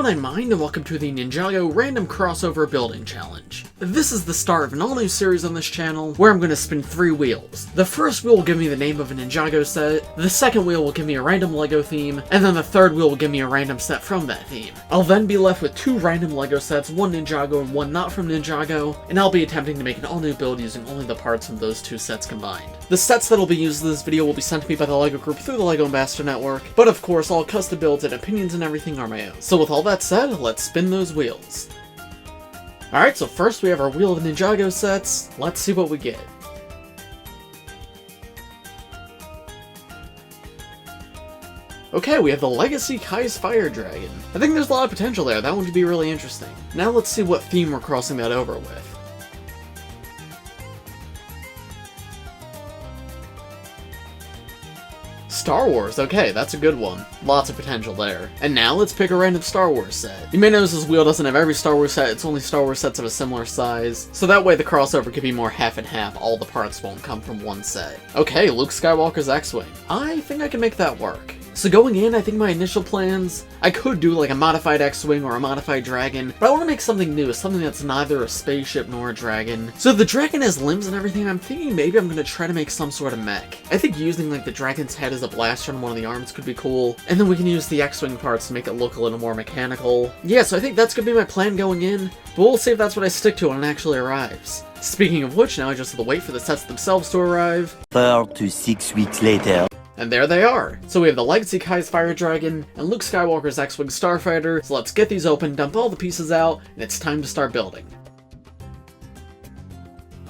Hello and I'm Mind, and welcome to the Ninjago Random Crossover Building Challenge. This is the start of an all-new series on this channel, where I'm going to spin 3 wheels. The first wheel will give me the name of a Ninjago set, the second wheel will give me a random LEGO theme, and then the third wheel will give me a random set from that theme. I'll then be left with 2 random LEGO sets, one Ninjago and one not from Ninjago, and I'll be attempting to make an all-new build using only the parts from those 2 sets combined. The sets that will be used in this video will be sent to me by the LEGO group through the LEGO Ambassador Network, but of course all custom builds and opinions and everything are my own. So with all that said, let's spin those wheels. Alright, so first we have our Wheel of Ninjago sets. Let's see what we get. Okay, we have the Legacy Kai's Fire Dragon. I think there's a lot of potential there. That one could be really interesting. Now let's see what theme we're crossing that over with. Star Wars, okay, that's a good one. Lots of potential there. And now let's pick a random Star Wars set. You may notice this wheel doesn't have every Star Wars set, it's only Star Wars sets of a similar size, so that way the crossover could be more half and half, all the parts won't come from one set. Okay, Luke Skywalker's X-Wing. I think I can make that work. So going in, I think my initial plans, I could do like a modified X-Wing or a modified dragon, but I want to make something new, something that's neither a spaceship nor a dragon. So if the dragon has limbs and everything, I'm thinking maybe I'm going to try to make some sort of mech. I think using like the dragon's head as a blaster on one of the arms could be cool, and then we can use the X-Wing parts to make it look a little more mechanical. Yeah, so I think that's going to be my plan going in, but we'll see if that's what I stick to when it actually arrives. Speaking of which, now I just have to wait for the sets themselves to arrive. 4 to 6 weeks later. And there they are! So we have the Legacy Kai's Fire Dragon, and Luke Skywalker's X-Wing Starfighter, so let's get these open, dump all the pieces out, and it's time to start building.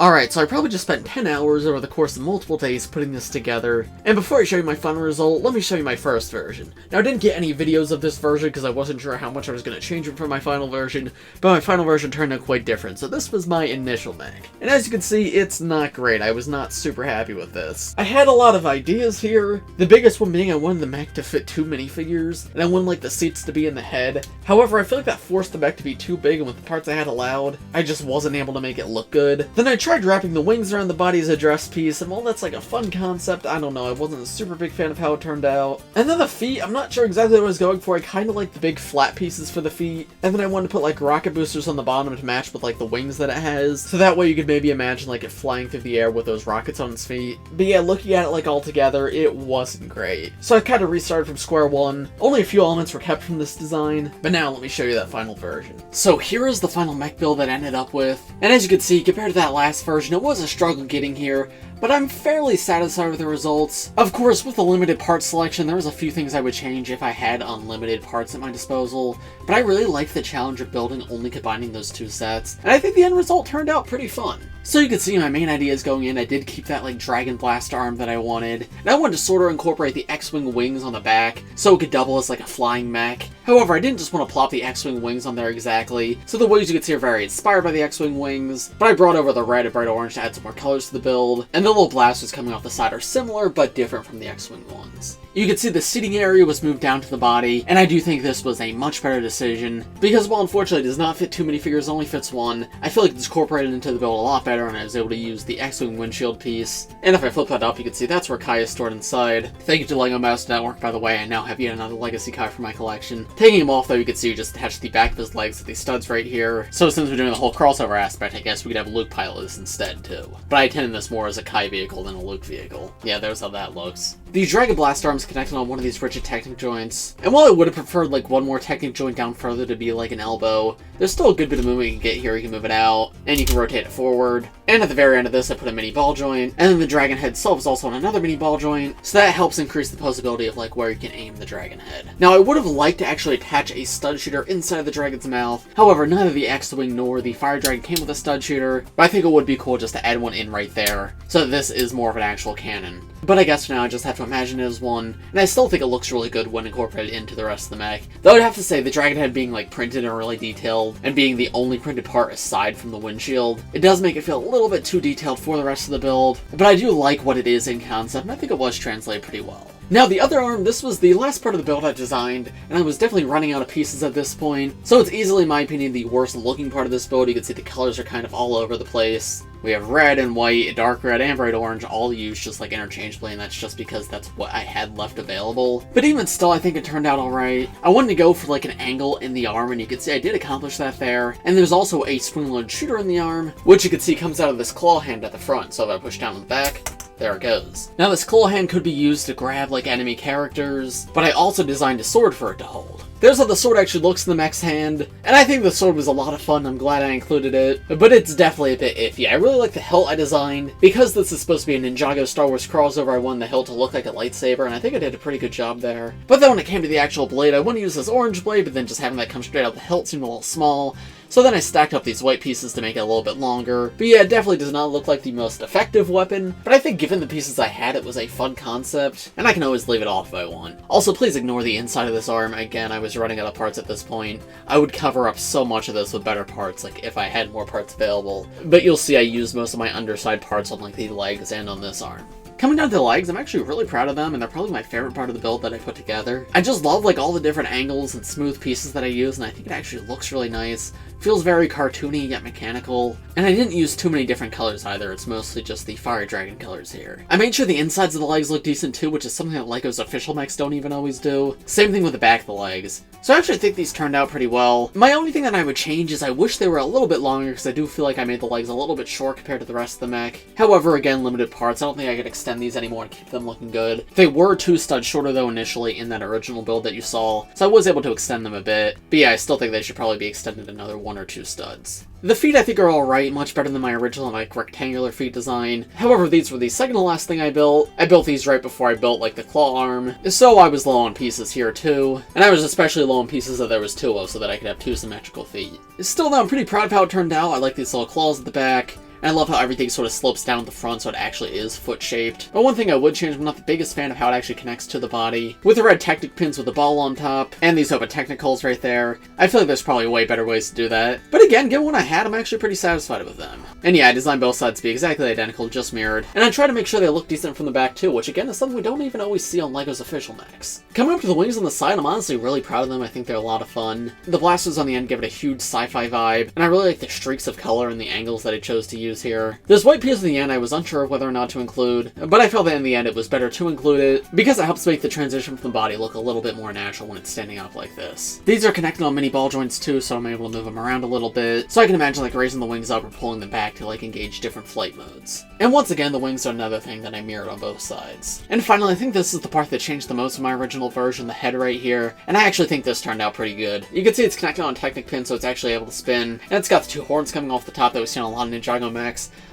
Alright, so I probably just spent 10 hours over the course of multiple days putting this together, and before I show you my final result, let me show you my first version. Now I didn't get any videos of this version because I wasn't sure how much I was going to change it from my final version, but my final version turned out quite different, so this was my initial mech. And as you can see, it's not great. I was not super happy with this. I had a lot of ideas here, the biggest one being I wanted the mech to fit 2 minifigures, and I wanted like the seats to be in the head. However, I feel like that forced the mech to be too big, and with the parts I had allowed, I just wasn't able to make it look good. Then I tried wrapping the wings around the body as a dress piece, and while that's like a fun concept, I don't know, I wasn't a super big fan of how it turned out. And then the feet, I'm not sure exactly what I was going for. I kind of like the big flat pieces for the feet, and then I wanted to put like rocket boosters on the bottom to match with like the wings that it has, so that way you could maybe imagine like it flying through the air with those rockets on its feet. But yeah, looking at it like all together, it wasn't great. So I kind of restarted from square one. Only a few elements were kept from this design, but now let me show you that final version. So here is the final mech build that I ended up with, and as you can see, compared to that last version, it was a struggle getting here, but I'm fairly satisfied with the results. Of course, with the limited part selection, there was a few things I would change if I had unlimited parts at my disposal, but I really liked the challenge of building only combining those 2 sets, and I think the end result turned out pretty fun. So you can see my main ideas going in, I did keep that like dragon blast arm that I wanted, and I wanted to sort of incorporate the X-Wing wings on the back, so it could double as like a flying mech. However, I didn't just want to plop the X-Wing wings on there exactly, so the wings you can see are very inspired by the X-Wing wings, but I brought over the red and bright orange to add some more colors to the build, and the little blasters coming off the side are similar, but different from the X-Wing ones. You can see the seating area was moved down to the body, and I do think this was a much better decision, because while unfortunately it does not fit 2 minifigures, it only fits 1, I feel like it's incorporated into the build a lot better, and I was able to use the X-Wing windshield piece. And if I flip that up, you can see that's where Kai is stored inside. Thank you to LEGO Ambassador Network, by the way, I now have yet another Legacy Kai for my collection. Taking him off though, you can see we just attached the back of his legs to these studs right here, so since we're doing the whole crossover aspect, I guess we could have Luke pilot this instead too. But I intended this more as a Kai vehicle than a Luke vehicle. Yeah, there's how that looks. The Dragon Blast arms connected on one of these rigid Technic joints, and while I would have preferred like one more Technic joint down further to be like an elbow, there's still a good bit of movement you can get here. You can move it out, and you can rotate it forward. And at the very end of this, I put a mini ball joint, and then the dragon head itself is also on another mini ball joint, so that helps increase the possibility of like where you can aim the dragon head. Now I would have liked to actually attach a stud shooter inside the dragon's mouth, however neither the X-Wing nor the Fire Dragon came with a stud shooter, but I think it would be cool just to add one in right there, so that this is more of an actual cannon. But I guess for now I just have to imagine it as one, and I still think it looks really good when incorporated into the rest of the mech. Though I'd have to say the dragon head being like printed and really detailed, and being the only printed part aside from the windshield, it does make it feel a little bit too detailed for the rest of the build, but I do like what it is in concept, and I think it was translated pretty well. Now the other arm, this was the last part of the build I designed, and I was definitely running out of pieces at this point, so it's easily, in my opinion, the worst looking part of this build. You can see the colors are kind of all over the place. We have red and white, dark red, and bright orange, all used just like interchangeably, and that's just because that's what I had left available. But even still, I think it turned out alright. I wanted to go for like an angle in the arm, and you can see I did accomplish that there. And there's also a spring-loaded shooter in the arm, which you can see comes out of this claw hand at the front, so if I push down on the back, there it goes. Now this claw hand could be used to grab like enemy characters, but I also designed a sword for it to hold. There's how the sword actually looks in the mech's hand, and I think the sword was a lot of fun. I'm glad I included it, but it's definitely a bit iffy. I really like the hilt I designed. Because this is supposed to be a Ninjago Star Wars crossover, I wanted the hilt to look like a lightsaber, and I think I did a pretty good job there. But then when it came to the actual blade, I wanted to use this orange blade, but then just having that come straight out the hilt seemed a little small. So then I stacked up these white pieces to make it a little bit longer. But yeah, it definitely does not look like the most effective weapon, but I think given the pieces I had, it was a fun concept, and I can always leave it off if I want. Also, please ignore the inside of this arm. Again, I was running out of parts at this point. I would cover up so much of this with better parts, like if I had more parts available. But you'll see I used most of my underside parts on like the legs and on this arm. Coming down to the legs, I'm actually really proud of them, and they're probably my favorite part of the build that I put together. I just love like all the different angles and smooth pieces that I use, and I think it actually looks really nice. Feels very cartoony yet mechanical. And I didn't use too many different colors either, it's mostly just the fire dragon colors here. I made sure the insides of the legs look decent too, which is something that LEGO's official mechs don't even always do. Same thing with the back of the legs. So I actually think these turned out pretty well. My only thing that I would change is I wish they were a little bit longer, because I do feel like I made the legs a little bit short compared to the rest of the mech. However, again, limited parts, I don't think I could extend these anymore and keep them looking good. They were 2 studs shorter though initially in that original build that you saw, so I was able to extend them a bit. But yeah, I still think they should probably be extended another 1 or 2 studs. The feet I think are alright, much better than my original like rectangular feet design. However, these were the second to last thing I built. I built these right before I built like the claw arm, so I was low on pieces here too. And I was especially low on pieces that there was 2 of, so that I could have 2 symmetrical feet. Still though, I'm pretty proud of how it turned out. I like these little claws at the back. And I love how everything sort of slopes down at the front so it actually is foot-shaped. But one thing I would change, I'm not the biggest fan of how it actually connects to the body. With the red Technic pins with the ball on top, and these open Technicals right there, I feel like there's probably way better ways to do that. But again, given what I had, I'm actually pretty satisfied with them. And yeah, I designed both sides to be exactly identical, just mirrored. And I try to make sure they look decent from the back too, which again is something we don't even always see on LEGO's official mechs. Coming up to the wings on the side, I'm honestly really proud of them. I think they're a lot of fun. The blasters on the end give it a huge sci-fi vibe, and I really like the streaks of color and the angles that I chose to use here. This white piece in the end I was unsure of whether or not to include, but I felt that in the end it was better to include it, because it helps make the transition from the body look a little bit more natural when it's standing up like this. These are connected on mini ball joints too, so I'm able to move them around a little bit, so I can imagine like raising the wings up or pulling them back to like engage different flight modes. And once again, the wings are another thing that I mirrored on both sides. And finally, I think this is the part that changed the most from my original version, the head right here, and I actually think this turned out pretty good. You can see it's connected on a Technic pin, so it's actually able to spin, and it's got the 2 horns coming off the top that we see on a lot of Ninjago mechs.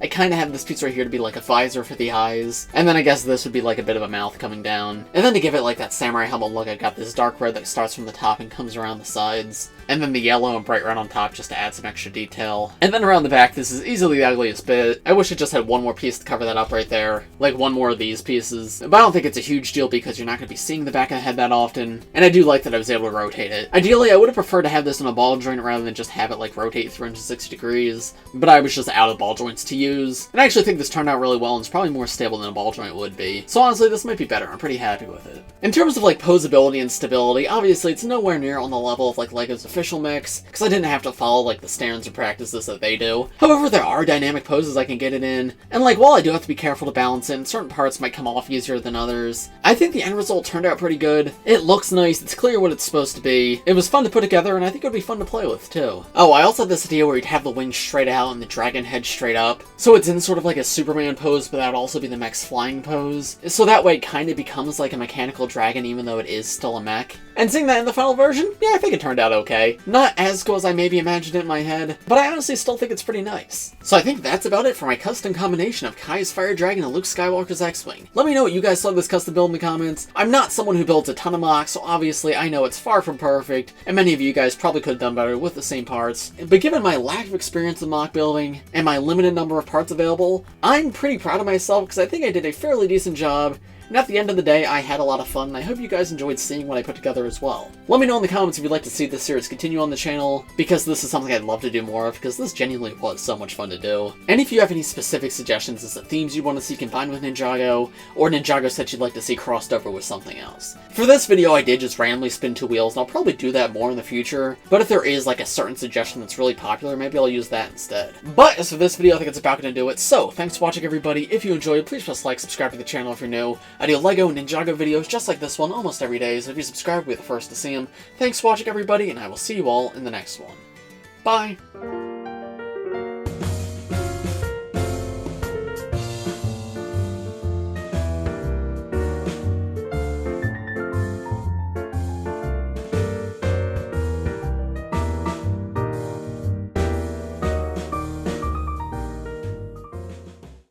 I kind of have this piece right here to be like a visor for the eyes, and then I guess this would be like a bit of a mouth coming down. And then to give it like that samurai helmet look, I got this dark red that starts from the top and comes around the sides, and then the yellow and bright red on top just to add some extra detail. And then around the back, this is easily the ugliest bit. I wish it just had 1 more piece to cover that up right there, like 1 more of these pieces, but I don't think it's a huge deal because you're not going to be seeing the back of the head that often, and I do like that I was able to rotate it. Ideally, I would have preferred to have this in a ball joint rather than just have it like rotate 360 degrees, but I was just out of ball joints to use, and I actually think this turned out really well and it's probably more stable than a ball joint would be. So honestly, this might be better. I'm pretty happy with it. In terms of like posability and stability, obviously it's nowhere near on the level of like LEGO's official mechs, because I didn't have to follow like the standards and practices that they do. However, there are dynamic poses I can get it in, and like while I do have to be careful to balance it, and certain parts might come off easier than others, I think the end result turned out pretty good. It looks nice, it's clear what it's supposed to be, it was fun to put together, and I think it would be fun to play with too. Oh, I also had this idea where you'd have the wings straight out and the dragon head straight up, so it's in sort of like a Superman pose, but that would also be the mech's flying pose, so that way it kind of becomes like a mechanical dragon even though it is still a mech. And seeing that in the final version, yeah, I think it turned out okay. Not as cool as I maybe imagined it in my head, but I honestly still think it's pretty nice. So I think that's about it for my custom combination of Kai's Fire Dragon and Luke Skywalker's X-Wing. Let me know what you guys thought of this custom build in the comments. I'm not someone who builds a ton of mocks, so obviously I know it's far from perfect, and many of you guys probably could have done better with the same parts, but given my lack of experience in mock building, and my limited number of parts available, I'm pretty proud of myself because I think I did a fairly decent job, and And at the end of the day, I had a lot of fun, and I hope you guys enjoyed seeing what I put together as well. Let me know in the comments if you'd like to see this series continue on the channel, because this is something I'd love to do more of, because this genuinely was so much fun to do. And if you have any specific suggestions as to themes you want to see combined with Ninjago, or Ninjago sets you'd like to see crossed over with something else. For this video, I did just randomly spin 2 wheels, and I'll probably do that more in the future, but if there is like a certain suggestion that's really popular, maybe I'll use that instead. But as for this video, I think it's about going to do it, so thanks for watching everybody. If you enjoyed, please press like, subscribe to the channel if you're new. I do LEGO and Ninjago videos just like this one almost every day, so if you subscribe, you'll be the first to see them. Thanks for watching everybody, and I will see you all in the next one. Bye!